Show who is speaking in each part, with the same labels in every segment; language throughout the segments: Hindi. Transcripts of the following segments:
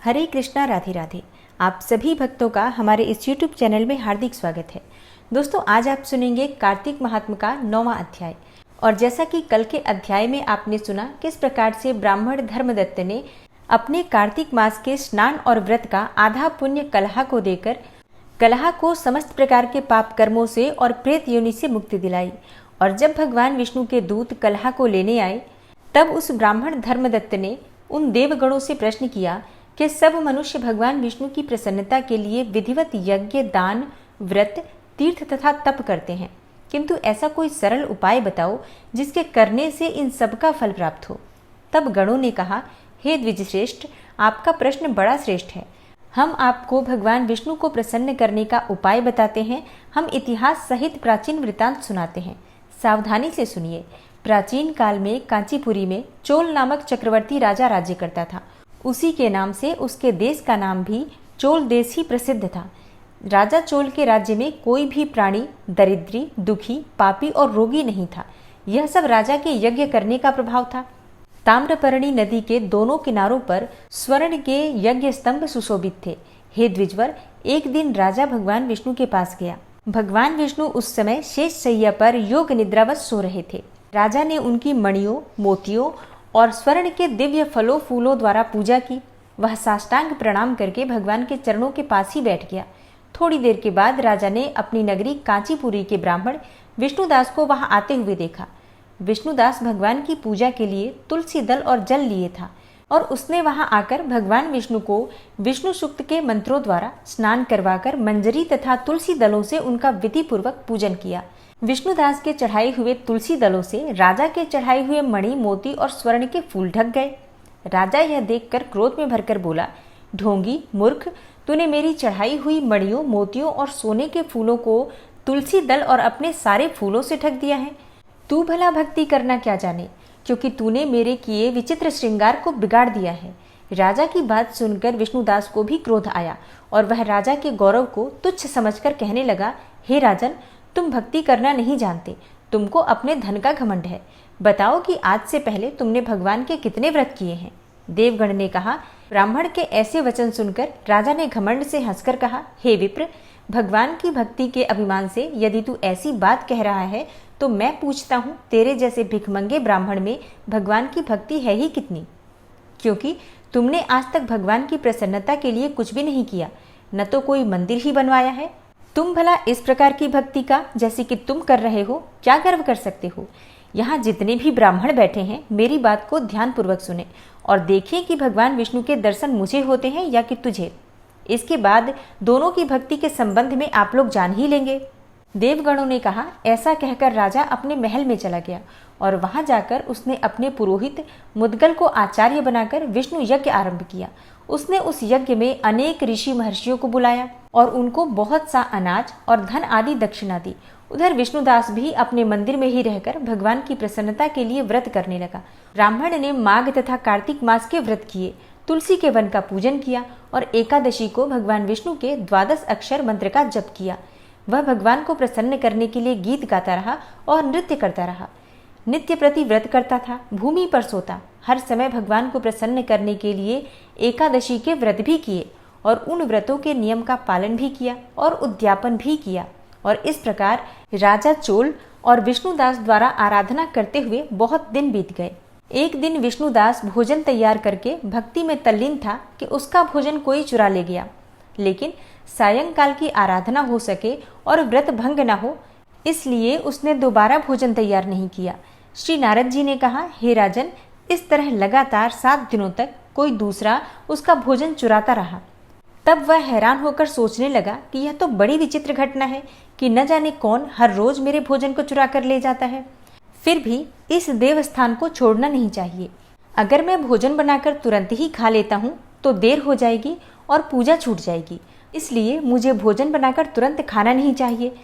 Speaker 1: हरे कृष्णा, राधे राधे। आप सभी भक्तों का हमारे इस YouTube चैनल में हार्दिक स्वागत है। दोस्तों, आज आप सुनेंगे कार्तिक महात्म का 9वां अध्याय। और जैसा कि कल के अध्याय में आपने सुना किस प्रकार से ब्राह्मण धर्मदत्त ने अपने कार्तिक मास के स्नान और व्रत का आधा पुण्य कलहा को देकर कलहा को समस्त प्रकार के पाप कर्मों से और प्रेत योनि से मुक्ति दिलाई। और जब भगवान विष्णु के दूत कलहा को लेने आए, तब उस ब्राह्मण धर्मदत्त ने उन देवगणों से प्रश्न किया कि सब मनुष्य भगवान विष्णु की प्रसन्नता के लिए विधिवत यज्ञ, दान, व्रत, तीर्थ तथा तप करते हैं, किंतु ऐसा कोई सरल उपाय बताओ जिसके करने से इन सब का फल प्राप्त हो। तब गणों ने कहा, हे द्विजश्रेष्ठ, आपका प्रश्न बड़ा श्रेष्ठ है। हम आपको भगवान विष्णु को प्रसन्न करने का उपाय बताते हैं। हम इतिहास सहित प्राचीन वृतांत सुनाते हैं। सावधानी से सुनिए। प्राचीन काल में कांचीपुरी में चोल नामक चक्रवर्ती राजा राज्य करता था। उसी के नाम से उसके देश का नाम भी चोल देश ही प्रसिद्ध था। राजा चोल के राज्य में कोई भी प्राणी दरिद्री, दुखी, पापी और रोगी नहीं था। यह सब राजा के यज्ञ करने का प्रभाव था। ताम्रपर्णी नदी के दोनों किनारों पर स्वर्ण के यज्ञ स्तंभ सुशोभित थे। हे द्विजवर, एक दिन राजा भगवान विष्णु के पास गया। भगवान विष्णु उस समय शेष शैया पर योग निद्रावत सो रहे थे। राजा ने उनकी मणियों, मोतियों और स्वर्ण के दिव्य फलों फूलों द्वारा पूजा की। वह साष्टांग प्रणाम करके भगवान के चरणों के पास ही बैठ गया। थोड़ी देर के बाद राजा ने अपनी नगरी कांचीपुरी के ब्राह्मण विष्णुदास को वहां आते हुए देखा। विष्णुदास भगवान की पूजा के लिए तुलसी दल और जल लिए था और उसने वहां आकर भगवान विष्णु को विष्णु सूक्त के मंत्रों द्वारा स्नान करवाकर मंजरी तथा तुलसी दलों से उनका विधि पूर्वक पूजन किया। विष्णुदास के चढ़ाए हुए तुलसी दलों से राजा के चढ़ाए हुए मणि, मोती और स्वर्ण के फूल ढक गए। राजा यह देखकर क्रोध में भरकर बोला, ढोंगी, मूर्ख, तूने मेरी चढ़ाई हुई मणियों, मोतियों और सोने के फूलों को तुलसी दल और अपने सारे फूलों से ढक दिया है। तू भला भक्ति करना क्या जाने, क्योंकि तूने मेरे किए विचित्र श्रृंगार को बिगाड़ दिया है। राजा की बात सुनकर विष्णुदास को भी क्रोध आया और वह राजा के गौरव को तुच्छ समझकर कहने लगा, हे राजन, तुम भक्ति करना नहीं जानते। तुमको अपने धन का घमंड है। बताओ कि आज से पहले तुमने भगवान के कितने व्रत किए हैं। देवगण ने कहा। ब्राह्मण के ऐसे वचन सुनकर राजा ने घमंड से हंसकर कहा, हे विप्र, भगवान की भक्ति के अभिमान से यदि तू ऐसी बात कह रहा है तो मैं पूछता हूँ, तेरे जैसे भिखमंगे ब्राह्मण में भगवान की भक्ति है ही कितनी? क्योंकि तुमने आज तक भगवान की प्रसन्नता के लिए कुछ भी नहीं किया, न तो कोई मंदिर ही बनवाया है। तुम भला इस प्रकार की भक्ति का जैसे कि तुम कर रहे हो क्या गर्व कर सकते हो? यहाँ जितने भी ब्राह्मण बैठे हैं, मेरी बात को ध्यानपूर्वक सुने और देखें कि भगवान विष्णु के दर्शन मुझे होते हैं या कि तुझे। इसके बाद दोनों की भक्ति के संबंध में आप लोग जान ही लेंगे। देवगणों ने कहा। ऐसा कहकर राजा अपने महल में चला गया और वहां जाकर उसने अपने पुरोहित मुद्गल को आचार्य बनाकर विष्णु यज्ञ आरंभ किया। उसने उस यज्ञ में अनेक ऋषि महर्षियों को बुलाया और उनको बहुत सा अनाज और धन आदि दक्षिणा दी। उधर विष्णुदास भी अपने मंदिर में ही रहकर भगवान की प्रसन्नता के लिए व्रत करने लगा। ब्राह्मण ने माघ तथा कार्तिक मास के व्रत किए, तुलसी के वन का पूजन किया और एकादशी को भगवान विष्णु के 12 अक्षर मंत्र का जप किया। वह भगवान को प्रसन्न करने के लिए गीत गाता रहा और नृत्य करता रहा। नित्य प्रति व्रत करता था, भूमि पर सोता, हर समय भगवान को प्रसन्न करने के लिए एकादशी के व्रत भी किए और उन व्रतों के नियम का पालन भी किया और उद्यापन भी किया। और इस प्रकार राजा चोल और विष्णुदास द्वारा आराधना करते हुए बहुत दिन बीत गए। एक दिन विष्णुदास भोजन तैयार करके भक्ति में तल्लीन था कि उसका भोजन कोई चुरा ले गया। लेकिन सायंकाल की आराधना हो सके और व्रत भंग न हो, इसलिए उसने दोबारा भोजन तैयार नहीं किया। श्री नारद जी ने कहा, हे राजन, इस तरह लगातार 7 दिनों तक कोई दूसरा उसका भोजन चुराता रहा। तब वह हैरान होकर सोचने लगा कि यह तो बड़ी विचित्र घटना है कि न जाने कौन हर रोज मेरे भोजन को चुरा कर ले जाता है। फिर भी इस देवस्थान को छोड़ना नहीं चाहिए। अगर मैं भोजन बनाकर तुरंत ही खा लेता हूँ तो देर हो जाएगी और पूजा छूट जाएगी। इसलिए मुझे भोजन बनाकर तुरंत खाना नहीं चाहिए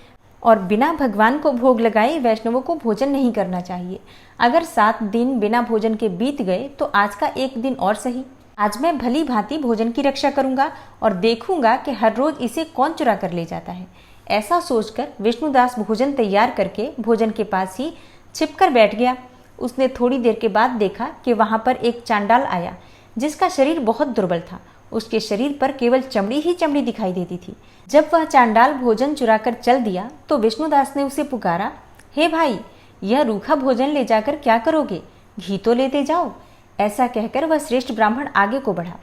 Speaker 1: और बिना भगवान को भोग लगाए वैष्णवों को भोजन नहीं करना चाहिए। अगर 7 दिन बिना भोजन के बीत गए तो आज का एक दिन और सही। आज मैं भली भांति भोजन की रक्षा करूंगा और देखूंगा कि हर रोज इसे कौन चुरा कर ले जाता है। ऐसा सोचकर विष्णुदास भोजन तैयार करके भोजन के पास ही छिपकर बैठ गया। उसने थोड़ी देर के बाद देखा कि वहां पर एक चांडाल आया जिसका शरीर बहुत दुर्बल था उसके शरीर पर केवल चमड़ी ही चमड़ी दिखाई देती थी। जब वह चांडाल भोजन चुराकर चल दिया तो विष्णुदास ने उसे पुकारा, हे भाई, यह रूखा भोजन ले जाकर क्या करोगे? घी तो लेते जाओ। ऐसा कहकर वह श्रेष्ठ ब्राह्मण आगे को बढ़ा।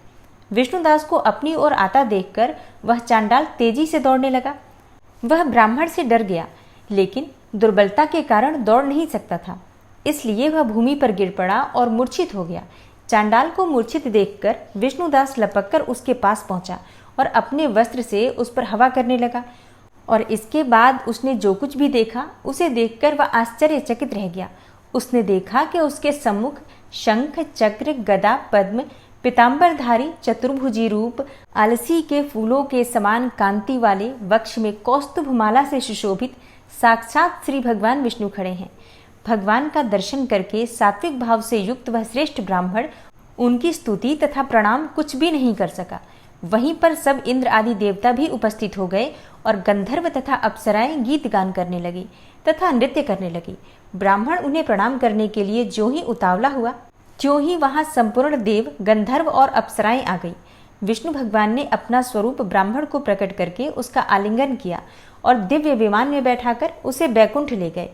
Speaker 1: विष्णुदास को अपनी ओर आता देखकर वह चांडाल तेजी से दौड़ने लगा। वह ब्राह्मण से डर गया, लेकिन दुर्बलता के कारण दौड़ नहीं सकता था, इसलिए वह भूमि पर गिर पड़ा और मूर्छित हो गया। चांडाल को मूर्छित देखकर विष्णुदास लपककर उसके पास पहुंचा और अपने वस्त्र से उस पर हवा करने लगा। और इसके बाद उसने जो कुछ भी देखा उसे देखकर वह आश्चर्यचकित रह गया। उसने देखा कि उसके सम्मुख शंख, चक्र, गदा, पद्म, पीतांबरधारी चतुर्भुजी रूप, अलसी के फूलों के समान कांति वाले वक्ष में कौस्तुभमाला से सुशोभित साक्षात श्री भगवान विष्णु खड़े हैं। भगवान का दर्शन करके सात्विक भाव से युक्त वह श्रेष्ठ ब्राह्मण उनकी स्तुति तथा प्रणाम कुछ भी नहीं कर सका। वहीं पर सब इंद्र आदि देवता भी उपस्थित हो गए और गंधर्व तथा अप्सराएं गीत गान करने लगी तथा नृत्य करने लगी। ब्राह्मण उन्हें प्रणाम करने के लिए जो ही उतावला हुआ, त्यों ही वहां संपूर्ण देव, गंधर्व और अप्सराएं आ गई। विष्णु भगवान ने अपना स्वरूप ब्राह्मण को प्रकट करके उसका आलिंगन किया और दिव्य विमान में बैठाकर उसे बैकुंठ ले गए।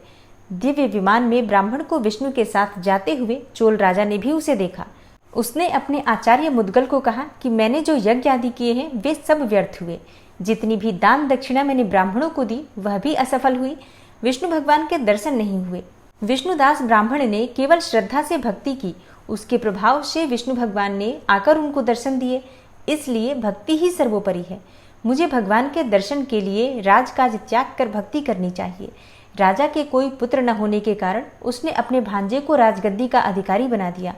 Speaker 1: दिव्य विमान में ब्राह्मण को विष्णु के साथ जाते हुए चोल राजा ने भी उसे देखा। उसने अपने आचार्य मुद्गल को कहा कि मैंने जो यज्ञ आदि किए हैं वे सब व्यर्थ हुए। जितनी भी दान दक्षिणा मैंने ब्राह्मणों को दी वह भी असफल हुई। विष्णु भगवान के दर्शन नहीं हुए। विष्णुदास ब्राह्मण ने केवल श्रद्धा से भक्ति की, उसके प्रभाव से विष्णु भगवान ने आकर उनको दर्शन दिए। इसलिए भक्ति ही सर्वोपरि है। मुझे भगवान के दर्शन के लिए राजकाज त्याग कर भक्ति करनी चाहिए। राजा के कोई पुत्र न होने के कारण उसने अपने भांजे को राजगद्दी का अधिकारी बना दिया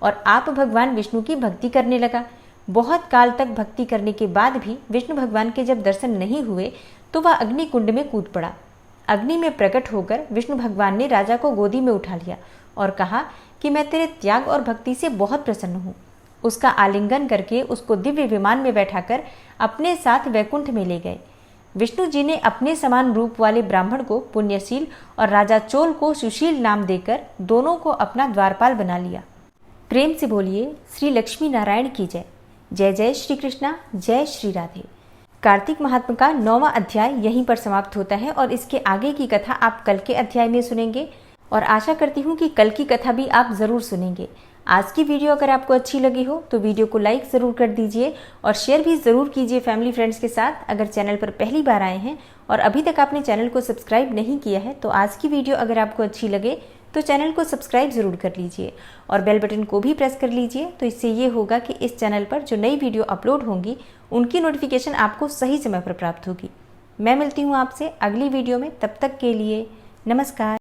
Speaker 1: और आप भगवान विष्णु की भक्ति करने लगा। बहुत काल तक भक्ति करने के बाद भी विष्णु भगवान के जब दर्शन नहीं हुए तो वह अग्नि कुंड में कूद पड़ा। अग्नि में प्रकट होकर विष्णु भगवान ने राजा को गोदी में उठा लिया और कहा कि मैं तेरे त्याग और भक्ति से बहुत प्रसन्न हूँ। उसका आलिंगन करके उसको दिव्य विमान में बैठाकर अपने साथ वैकुंठ में ले गए। विष्णु जी ने अपने समान रूप वाले ब्राह्मण को पुण्यशील और राजा चोल को सुशील नाम देकर दोनों को अपना द्वारपाल बना लिया। प्रेम से बोलिए श्री लक्ष्मी नारायण की जय। जय जय श्री कृष्णा, जय श्री राधे। कार्तिक महात्म का 9वां अध्याय यहीं पर समाप्त होता है और इसके आगे की कथा आप कल के अध्याय में सुनेंगे और आशा करती हूँ कि कल की कथा भी आप ज़रूर सुनेंगे। आज की वीडियो अगर आपको अच्छी लगी हो तो वीडियो को लाइक ज़रूर कर दीजिए और शेयर भी ज़रूर कीजिए फैमिली फ्रेंड्स के साथ। अगर चैनल पर पहली बार आए हैं और अभी तक आपने चैनल को सब्सक्राइब नहीं किया है तो आज की वीडियो अगर आपको अच्छी लगे तो चैनल को सब्सक्राइब ज़रूर कर लीजिए और बेल बटन को भी प्रेस कर लीजिए। तो इससे ये होगा कि इस चैनल पर जो नई वीडियो अपलोड होंगी उनकी नोटिफिकेशन आपको सही समय पर प्राप्त होगी। मैं मिलती हूँ आपसे अगली वीडियो में, तब तक के लिए नमस्कार।